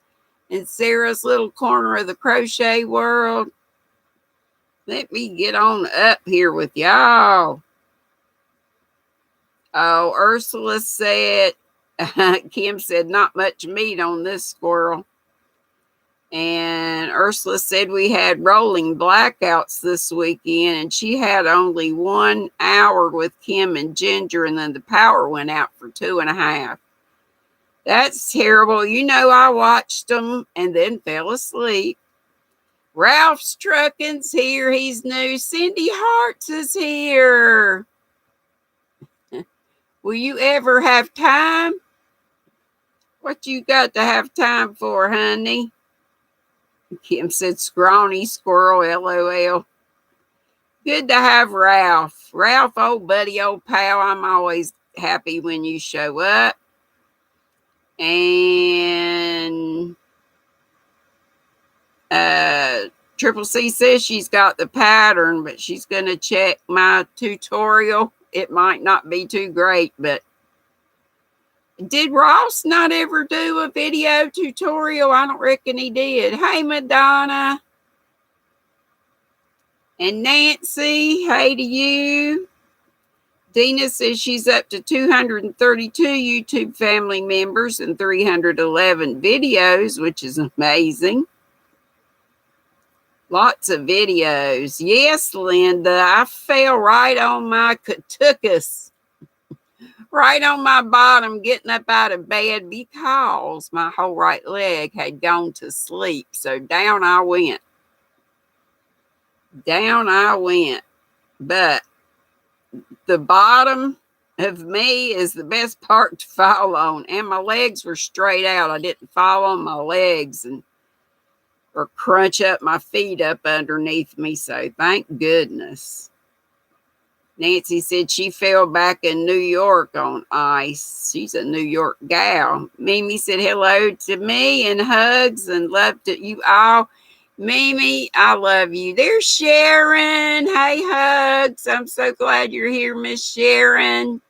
In Sarah's little corner of the crochet world. Let me get on up here with y'all. Oh, Ursula said, Kim said, not much meat on this squirrel. And Ursula said we had rolling blackouts this weekend, and she had only 1 hour with Kim and Ginger, and then the power went out for 2.5. That's terrible. You know, I watched them and then fell asleep. Ralph's Trucking's here. He's new. Cindy Hart's is here. Will you ever have time? What you got to have time for, honey? Kim said, scrawny squirrel, LOL. Good to have Ralph. Ralph, old buddy, old pal, I'm always happy when you show up. And Triple C says she's got the pattern, but she's going to check my tutorial. It might not be too great, but did Ross not ever do a video tutorial? I don't reckon he did. Hey, Madonna. And Nancy, hey to you. Dina says she's up to 232 YouTube family members and 311 videos, which is amazing. Lots of videos. Yes, Linda, I fell right on my katukas. Right on my bottom, getting up out of bed because my whole right leg had gone to sleep. So down I went. Down I went. But the bottom of me is the best part to fall on. And my legs were straight out. I didn't fall on my legs. And or crunch up my feet up underneath me. So thank goodness. Nancy said she fell back in New York on ice. She's a New York gal. Mimi said hello to me and hugs and love to you all. Mimi, I love you. There's Sharon. Hey, hugs. I'm so glad you're here, Miss Sharon.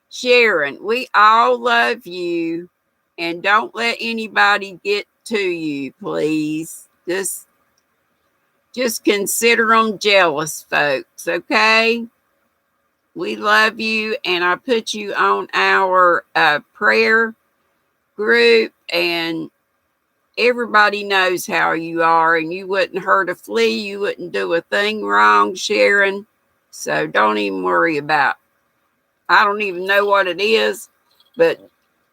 Sharon, we all love you. And don't let anybody get to you, please. Just consider them jealous folks, okay? We love you, and I put you on our prayer group, and everybody knows how you are, and you wouldn't hurt a flea. You wouldn't do a thing wrong, Sharon. So don't even worry about it. I don't even know what it is, but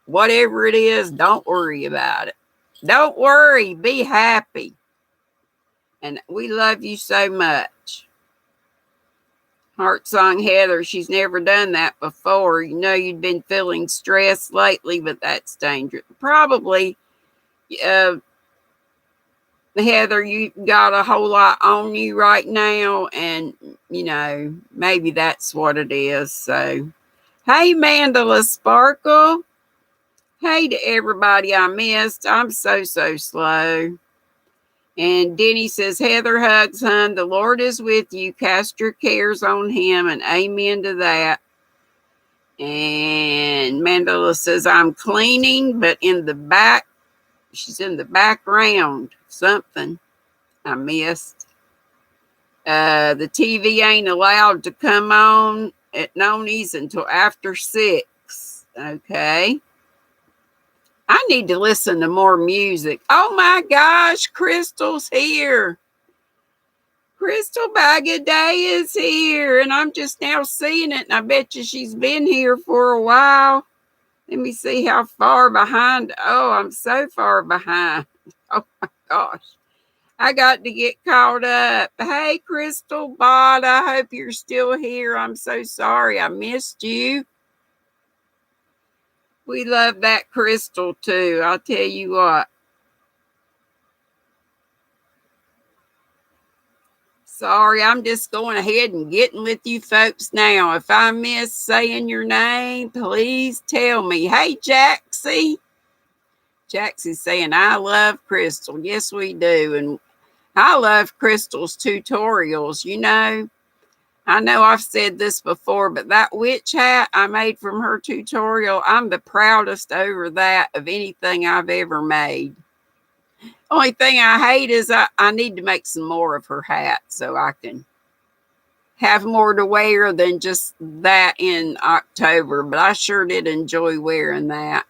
whatever it is, don't worry about it. Don't worry. Be happy. And we love you so much. Heart Song Heather, she's never done that before. You know you'd been feeling stressed lately, but that's dangerous. Probably, Heather, you got a whole lot on you right now, and, you know, maybe that's what it is. So, hey, Mandala Sparkle. Hey to everybody I missed. I'm so slow. And Denny says, Heather hugs, hun. The Lord is with you. Cast your cares on him, and amen to that. And Mandela says, I'm cleaning, but in the back, she's in the background. Something I missed. The TV ain't allowed to come on at Noni's until after 6. Okay. I need to listen to more music. Oh my gosh, Crystal's here. Crystal Bagaday is here, and I'm just now seeing it, and I bet you she's been here for a while. Let me see how far behind. Oh, I'm so far behind. Oh my gosh. I got to get caught up. Hey, Crystal Bot, I hope you're still here. I'm so sorry I missed you. We love that Crystal too, I'll tell you what. Sorry, I'm just going ahead and getting with you folks now. If I miss saying your name, please tell me. Hey, Jaxie. Jaxie's saying, I love Crystal. Yes, we do. And I love Crystal's tutorials. You know I've said this before, but that witch hat I made from her tutorial, I'm the proudest over that of anything I've ever made. Only thing I hate is I need to make some more of her hat so I can have more to wear than just that in October. But I sure did enjoy wearing that.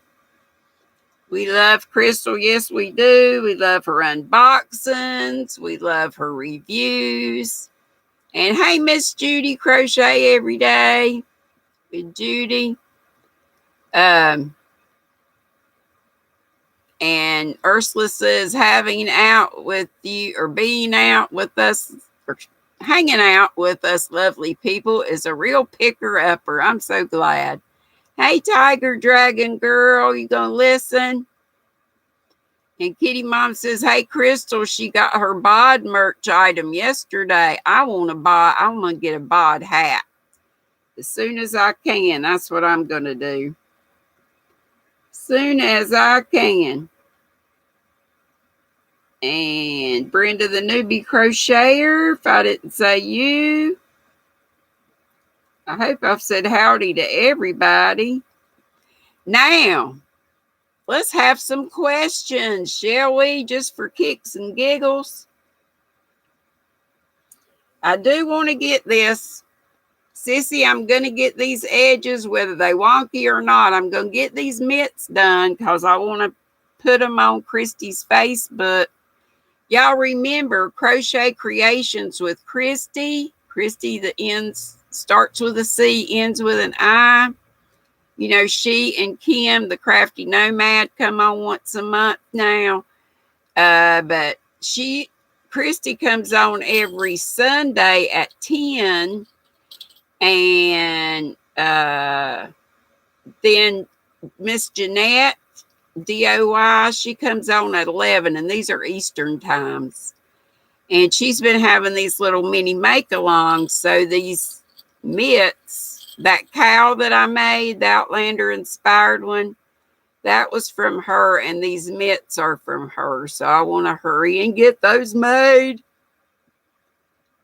We love Crystal. Yes, we do. We love her unboxings. We love her reviews. And hey, Miss Judy, crochet every day with Judy. And Ursula says having out with you, or being out with us, or hanging out with us lovely people is a real picker-upper. I'm so glad. Hey, Tiger Dragon Girl, you gonna listen? And Kitty Mom says, hey, Crystal, she got her bod merch item yesterday. I want to get a bod hat as soon as I can. That's what I'm going to do. Soon as I can. And Brenda, the newbie crocheter, if I didn't say you, I hope I've said howdy to everybody. Now, let's have some questions, shall we? Just for kicks and giggles. I do want to get this. Sissy, I'm going to get these edges, whether they wonky or not. I'm going to get these mitts done because I want to put them on Christy's Facebook. Y'all remember Crochet Creations with Christy. Christy, the ends starts with a C, ends with an I. You know, she and Kim, the Crafty Nomad, come on once a month now. But Christy comes on every Sunday at 10. And then Miss Jeanette DOY. She comes on at 11, and these are Eastern times. And she's been having these little mini make-alongs. So these mitts, that cow that I made, the Outlander-inspired one, that was from her, and these mitts are from her. So I want to hurry and get those made.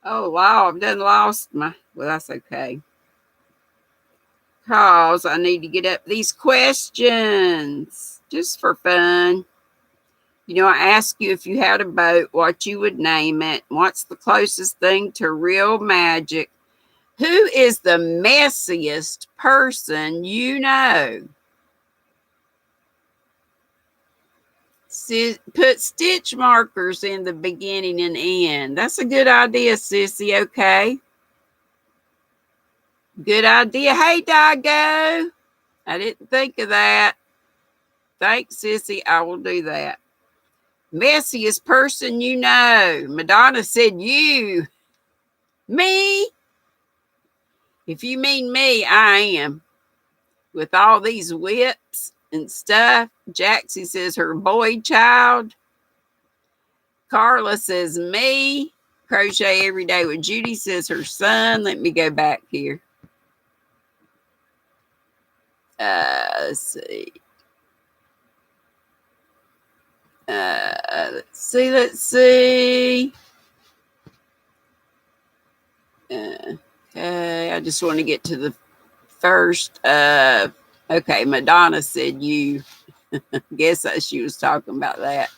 Oh, wow, I've done lost my... Well, that's okay. Because I need to get up these questions just for fun. You know, I asked you if you had a boat, what you would name it. What's the closest thing to real magic? Who is the messiest person you know? Put stitch markers in the beginning and end. That's a good idea, Sissy. Okay. Good idea. Hey, Dago. I didn't think of that. Thanks, Sissy. I will do that. Messiest person you know. Madonna said you. Me? If you mean me, I am. With all these whips and stuff. Jaxie says her boy child. Carla says me. Crochet every day with Judy says her son. Let me go back here. Let's see. Let's see. Okay, I just want to get to the first. Okay, Madonna said you. Guess that she was talking about that.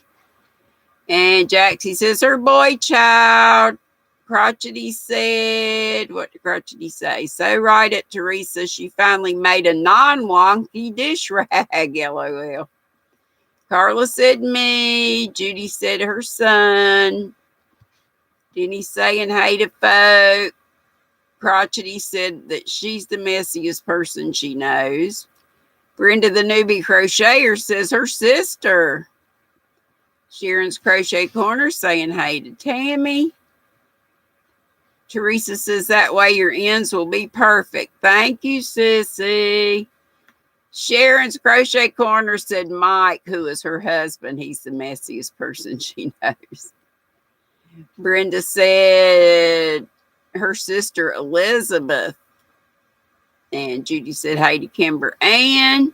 And Jaxie says her boy child. Crotchety said, what did Crotchety say? So right at Teresa, she finally made a non-wonky dish rag, LOL. Carla said me. Judy said her son. Denny saying hey to folk. Crotchety said that she's the messiest person she knows. Brenda the newbie crocheter says her sister. Sharon's Crochet Corner saying hey to Tammy. Teresa says that way your ends will be perfect. Thank you, Sissy. Sharon's Crochet Corner said Mike, who is her husband. He's the messiest person she knows. Brenda said her sister Elizabeth. And Judy said hey to Kimber Ann.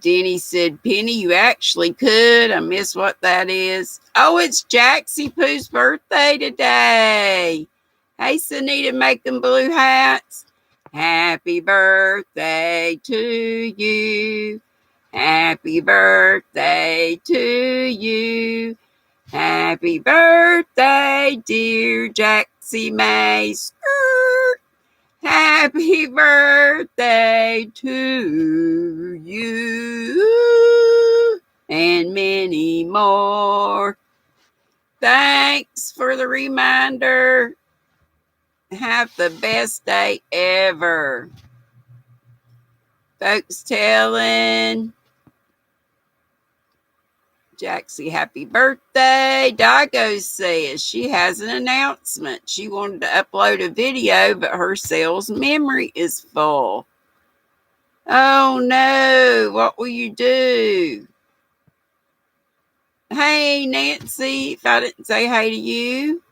Denny said, Penny, you actually could. I miss what that is. Oh, it's Jaxie Pooh's birthday today. Hey, Sunita making blue hats. Happy birthday to you. Happy birthday to you. Happy birthday, dear Jaxie May. Skirt. Happy birthday to you and many more. Thanks for the reminder. Have the best day ever. Folks telling Jaxie happy birthday. Dago says she has an announcement. She wanted to upload a video, but her cell's memory is full. Oh no, what will you do? Hey, Nancy, if I didn't say hey to you.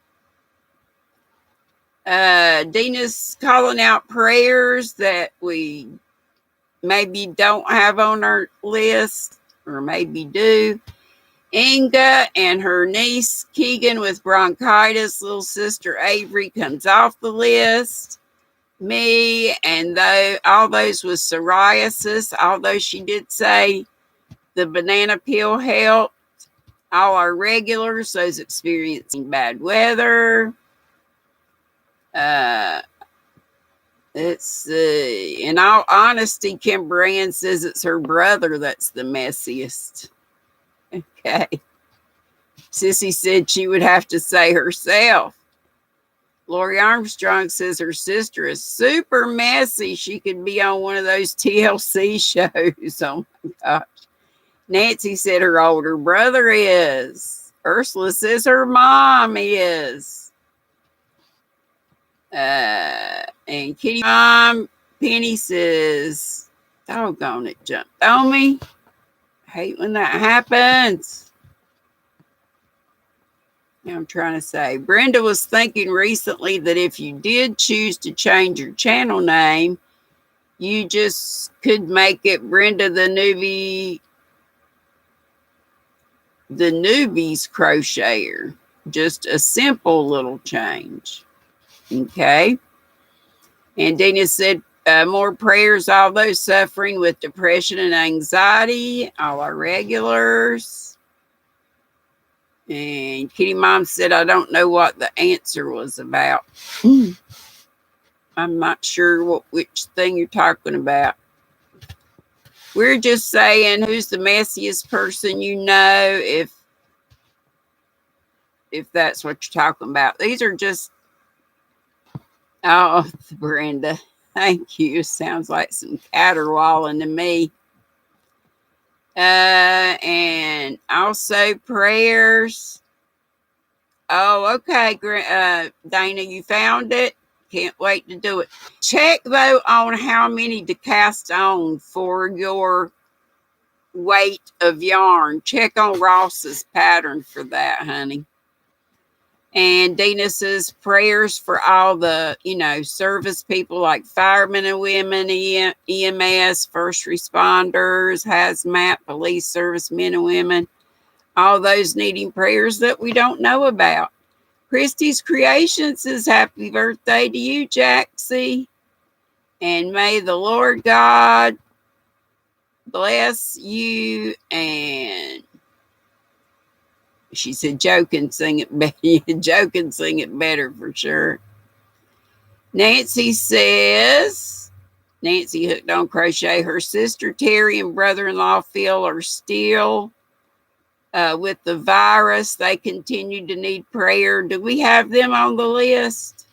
Dina's calling out prayers that we maybe don't have on our list, or maybe do. Inga and her niece Keegan with bronchitis. Little sister Avery comes off the list. Me and all those with psoriasis, although she did say the banana peel helped. All our regulars, those experiencing bad weather. Let's see. In all honesty, Kim Brand says it's her brother that's the messiest. Okay. Sissy said she would have to say herself. Lori Armstrong says her sister is super messy. She could be on one of those TLC shows. Oh my gosh. Nancy said her older brother is. Ursula says her mom is. And Kitty Mom Penny says, doggone it, jumped on me. Hate when that happens. I'm trying to say, Brenda was thinking recently that if you did choose to change your channel name, you just could make it Brenda the Newbie's Crocheter. Just a simple little change. Okay. And Dina said, more prayers, all those suffering with depression and anxiety, all our regulars. And Kitty Mom said, I don't know what the answer was about. I'm not sure which thing you're talking about. We're just saying who's the messiest person you know, if that's what you're talking about. These are just, oh, Brenda, thank you. Sounds like some caterwauling to me. And also prayers. Oh, okay, Dana, you found it. Can't wait to do it. Check, though, on how many to cast on for your weight of yarn. Check on Ross's pattern for that, honey. And Dina says prayers for all the, service people like firemen and women, EMS, first responders, hazmat, police service men and women, all those needing prayers that we don't know about. Christy's Creations says happy birthday to you, Jaxie. And may the Lord God bless you. And she said, Joe can sing it better. Joe can sing it better for sure. Nancy says, Nancy Hook Don't Crochet, her sister Terry and brother-in-law Phil are still with the virus. They continue to need prayer. Do we have them on the list?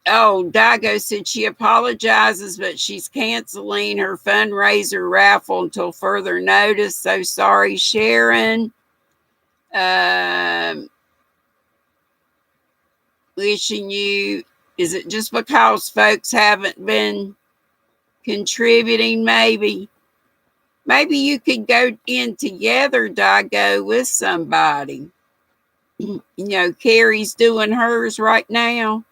Oh, Dago said she apologizes, but she's canceling her fundraiser raffle until further notice. So sorry, Sharon. Wishing you, is it just because folks haven't been contributing? Maybe you could go in together, Dago, with somebody. Carrie's doing hers right now.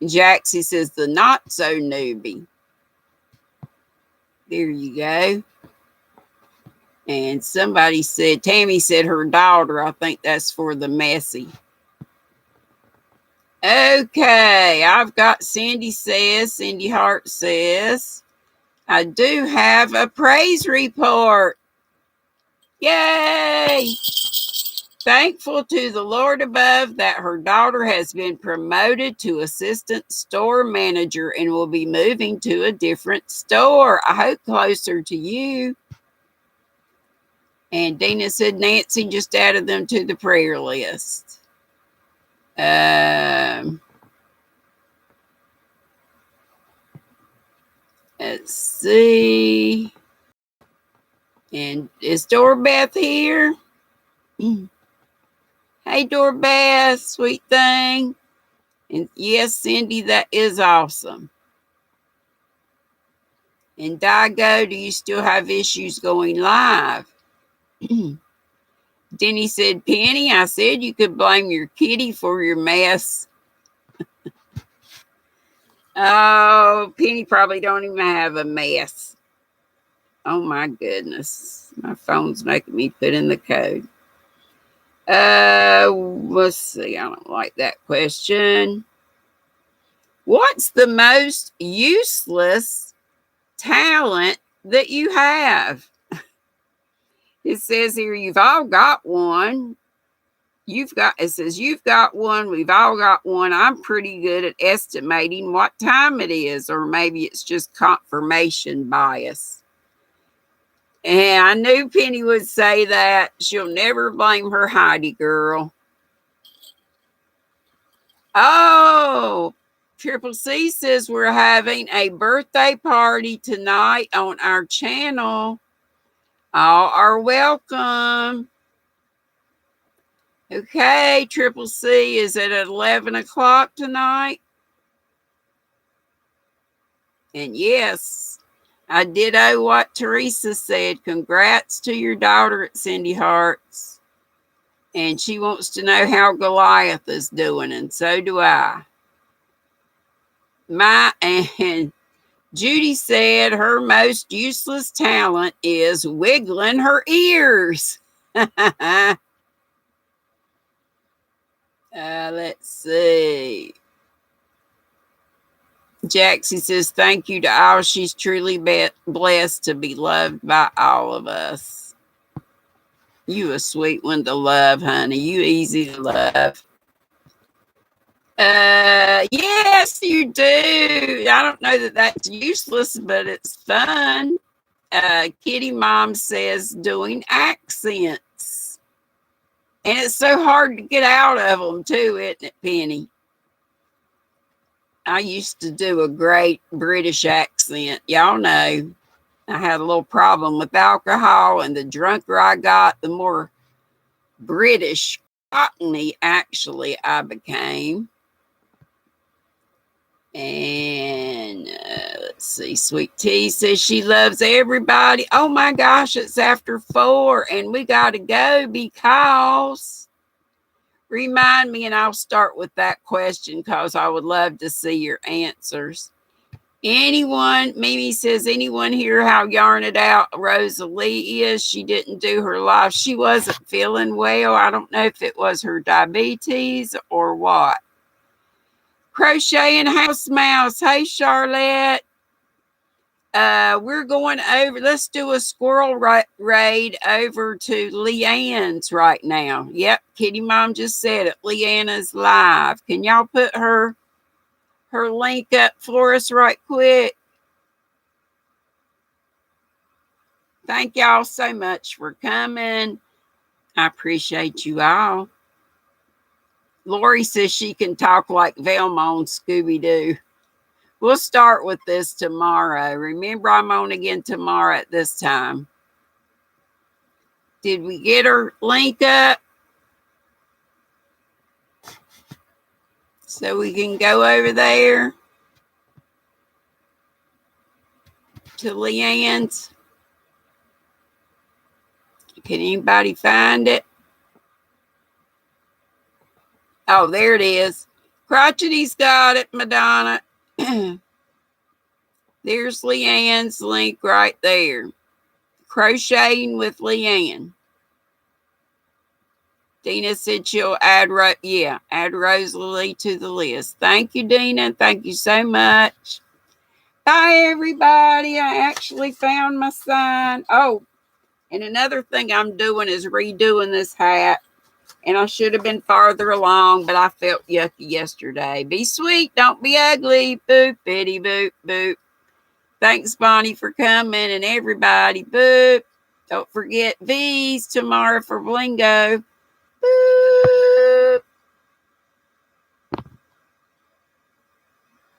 Jaxie says the not so newbie. There you go. And somebody said, Tammy said her daughter. I think that's for the messy. Okay, I've got Cindy Hart says, I do have a praise report. Yay! Thankful to the Lord above that her daughter has been promoted to assistant store manager and will be moving to a different store. I hope closer to you. And Dina said Nancy just added them to the prayer list. Let's see. And is Dorbeth here? Hey, Dorbeth, sweet thing. And yes, Cindy, that is awesome. And Dago, do you still have issues going live? Denny said, Penny, I said you could blame your kitty for your mess. Oh, Penny probably don't even have a mess. Oh, my goodness. My phone's making me put in the code. Let's see. I don't like that question. What's the most useless talent that you have? It says here, you've all got one. It says you've got one. We've all got one. I'm pretty good at estimating what time it is, or maybe it's just confirmation bias. And I knew Penny would say that. She'll never blame her Heidi girl. Oh, Triple C says we're having a birthday party tonight on our channel. All are welcome. Okay, Triple C, is it at 11 o'clock tonight? And yes, I ditto what Teresa said. Congrats to your daughter at Cindy Hart's. And she wants to know how Goliath is doing, and so do I. And Judy said her most useless talent is wiggling her ears. Let's see. Jaxie says, thank you to all. She's truly blessed to be loved by all of us. You a sweet one to love, honey. You easy to love. Yes, you do. I don't know that that's useless, but it's fun. Kitty Mom says doing accents. And it's so hard to get out of them, too, isn't it, Penny? I used to do a great British accent. Y'all know I had a little problem with alcohol, and the drunker I got, the more British, Cockney, actually, I became. And let's see, Sweet Tea says she loves everybody. Oh my gosh, it's after 4 and we got to go because remind me and I'll start with that question because I would love to see your answers. Anyone, Mimi says, anyone hear how yarn it out Rosalie is? She didn't do her live. She wasn't feeling well. I don't know if it was her diabetes or what. Crochet and House Mouse. Hey, Charlotte. We're going over. Let's do a squirrel raid over to Leanne's right now. Yep, Kitty Mom just said it. Leanna's live. Can y'all put her link up for us right quick? Thank y'all so much for coming. I appreciate you all. Lori says she can talk like Velma on Scooby-Doo. We'll start with this tomorrow. Remember, I'm on again tomorrow at this time. Did we get her link up? So we can go over there to Leanne's. Can anybody find it? Oh, there it is. Crotchety's got it, Madonna. There's Leanne's link right there. Crocheting with Leanne. Dina said she'll add Rosalie to the list. Thank you, Dina. Thank you so much. Bye, everybody. I actually found my sign. Oh, and another thing I'm doing is redoing this hat. And I should have been farther along, but I felt yucky yesterday. Be sweet, don't be ugly. Boop, bitty, boop, boop. Thanks, Bonnie, for coming, and everybody. Boop. Don't forget V's tomorrow for Blingo.